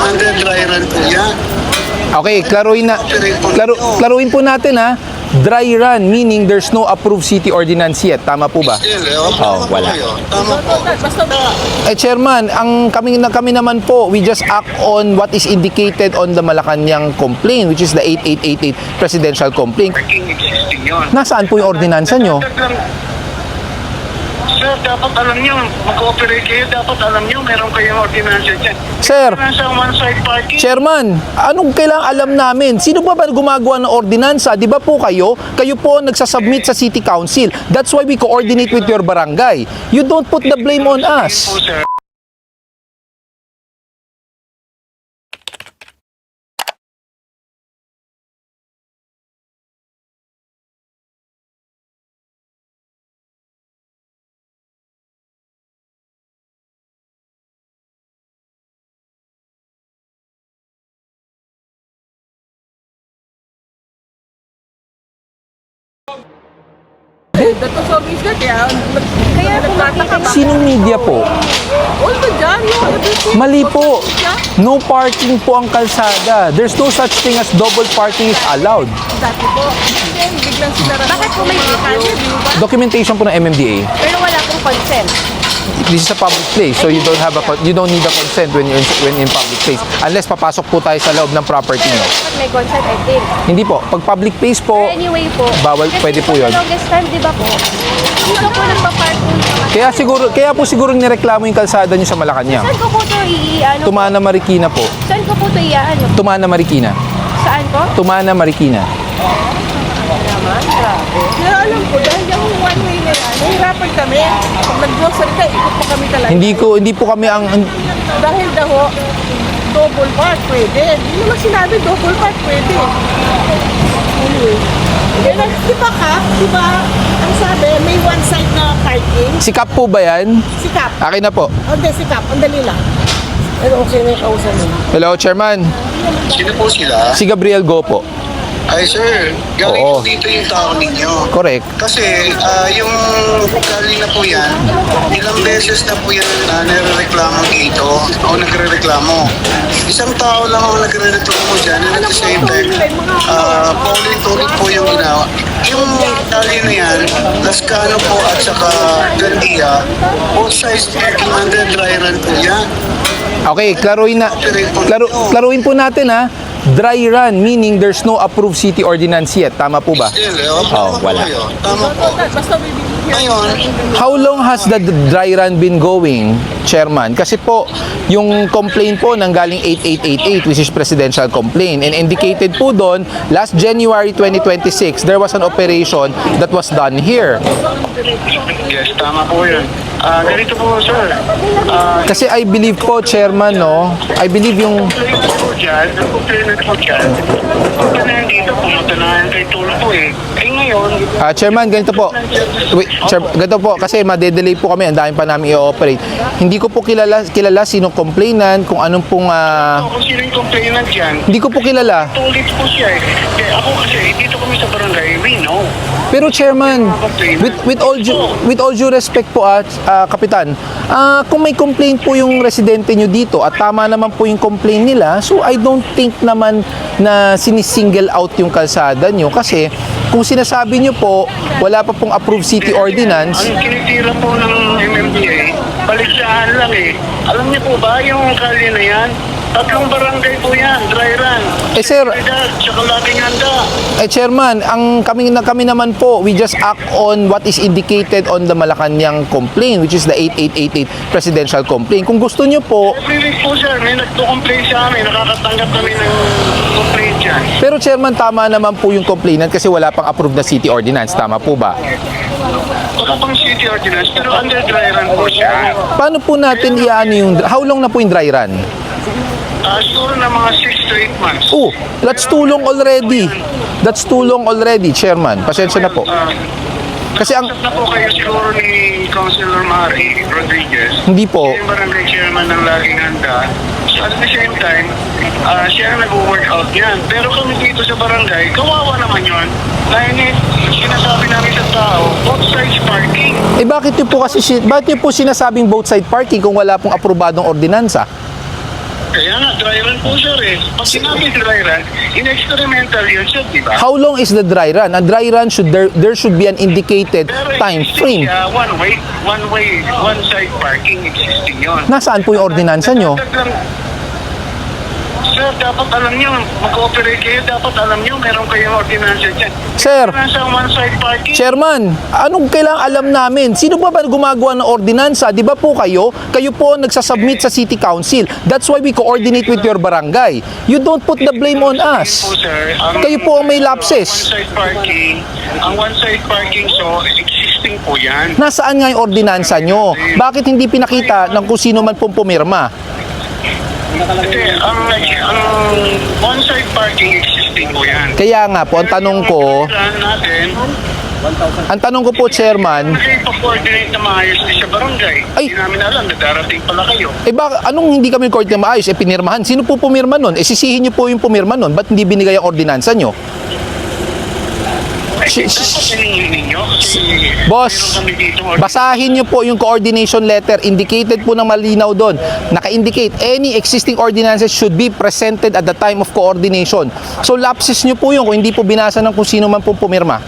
under dry run po yan. Okay, klaruin po natin ha. Dry run, meaning there's no approved city ordinance yet. Tama po ba? Still, wala. Tama po. Chairman, kami naman po, we just act on what is indicated on the Malacanang complaint, which is the 8888 presidential complaint. Parking existing yun. Nasaan po yung ordinansa nyo? Sir, dapat alam nyo, mag-cooperate kayo, dapat alam nyo, meron kayong ordinansa dyan. Sir, Nasa one-side parking. Chairman, anong kailangang alam namin? Sino ba gumagawa ng ordinansa? Di ba po kayo po ang nagsasubmit sa City Council. That's why we coordinate with your barangay. You don't put the blame on us. Po, sir. Sinong media po? Mali po. No parking po ang kalsada. There's no such thing as double parking is allowed. Dati po. Biglang sinara. Bakit po may dekade? Documentation po ng MMDA. Pero wala pong consent. This is a public place, so you don't need a consent when in public place. Unless papasok po tayo sa loob ng property nyo. Pag may consent, I think. Hindi po. Pag public place po, Pero anyway po. bawal, kasi pwede po yun. Sa longest time, di ba po? Dito po nagpa-parking. Kaya po siguro nireklamo yung kalsada nyo sa Malacanang. Saan ko po ito i-ano? Tumana Marikina po. Saan ko po ito i-ano? Tumana Marikina. Saan po? Tumana Marikina. Naman, grabe. Pero alam ko, dahil yung one way na yan, nahirapan kami. Pag nag-grocery ka, ikot pa kami talaga. Hindi po kami ang Dahil daho, double park pwede. Hindi naman sinabi double park pwede. Anyway. Di ba, ang sabi, may one side na parking. sikap po ba yan? Sikap. Akin na po. Hindi, sikap. Ang dali lang. Pero okay na yung kausap mo. Hello, Chairman. Sino po sila? Si Gabriel Go po. Ay, sir, galing Oo. po dito yung tao ninyo. Correct. Kasi yung kanina po yan, ilang beses na po yan na nare-reklamo dito o nagre-reklamo. Isang tao lang ang nagre-reklamo dyan and at the same time, paulit-ulit po yung ginawa. Yung tali na yan, Lascano po at saka Gandia, both sides parking under dry run po yan. Okay, klaruin po natin ha. Dry run, meaning there's no approved city ordinance yet. Tama po ba? Still, wala. Tama po. Ngayon, How long has the dry run been going, Chairman? Kasi po, yung complaint po nang galing 8888, which is presidential complaint, and indicated po doon, last January 2026, there was an operation that was done here. yes, tama po yun. Ganito po, sir. Kasi I believe po, Chairman, no? I believe yung... Ang complainant po dyan, punta na yan dito, pumunta na yan kay Tulo po eh. Eh ngayon, Chairman, ganito po. Wait, ganito po, kasi madedelay po kami, ang dami pa namin i-operate. Hindi ko po kilala sino complainant, kung anong pong... kung sino yung complainant dyan, Hindi ko po kilala. tulit po siya eh. Eh, ako kasi, dito kami sa barangay, we know. Pero Chairman, with all due respect po Kapitan, kung may complaint po yung residente nyo dito at tama naman po yung complaint nila, so I don't think naman na sinisingle out yung kalsada nyo kasi kung sinasabi nyo po, wala pa pong approved city ordinance. Ang tinitira po ng MMDA, baliksaan lang eh. Alam niyo po ba yung kalye na yan? Tatlong barangay po yan, dry run. Sir, Tsaka laging handa. Chairman, kami naman po, we just act on what is indicated on the Malacanang complaint, which is the 8888 presidential complaint. Kung gusto nyo po, Every week po sir, may nagpo-complain sa amin, nakakatanggap kami ng complaint dyan. pero Chairman, tama naman po yung complainant kasi wala pang approved na city ordinance. Tama po ba? Wala pang city ordinance, pero under dry run po siya. Paano po natin how long na po yung dry run? Siguro na mga 6 to 8 months. Oh, that's too long already. That's too long already, Chairman. Pasensya na po. Kasi ang na po kayo siguro ni Councilor Mari Rodriguez. hindi po, Siya yung barangay chairman ng Laging Handa. So at the same time, siya ang nag-workout yan. Pero kami dito sa barangay, kawawa naman yun. Dahil sinasabi namin sa tao, both sides parking. bakit niyo po sinasabing both side parking kung wala pong aprobadong ordinansa? Kaya nga, dry run po sir eh. Pag sinabi dry run, in-experimental yun sir, di ba? How long is the dry run? A dry run there should be an indicated Pero time existing frame. siya, one side parking existing yun. Nasaan po yung ordinansa nyo? Sir, dapat alam nyo, mag-ooperate kayo, dapat alam nyo, meron kayong ordinansa dyan. Sir, Nasa one side parking. Chairman, anong kailangang alam namin? Sino ba gumagawa ng ordinansa? Di ba po kayo po ang nagsasubmit sa City Council. That's why we coordinate with your barangay. You don't put the blame on us. Po, sir, Kayo po ang may lapses. Ang one side parking, so existing po yan. Nasaan nga yung ordinansa nyo? Bakit hindi pinakita ng kung sino man pong pumirma? Kasi ang one side parking existing po yan. Kaya nga po, ang tanong ko, Natin, Chairman, kasi pa-coordinate na maayos din sa barangay. Ay. Hindi namin alam na darating pala kayo. anong hindi kami court na maayos? Pinirmahan. Sino po pumirma nun? Sisihin nyo po yung pumirma nun. Ba't hindi binigay ang ordinansa nyo? Dapat hinihingi nyo kasi Boss, meron kami dito basahin nyo po yung coordination letter. Indicated po ng malinaw doon. Naka-indicate, any existing ordinances should be presented at the time of coordination. So, lapses nyo po yun kung hindi po binasa ng kung sino man po pumirma.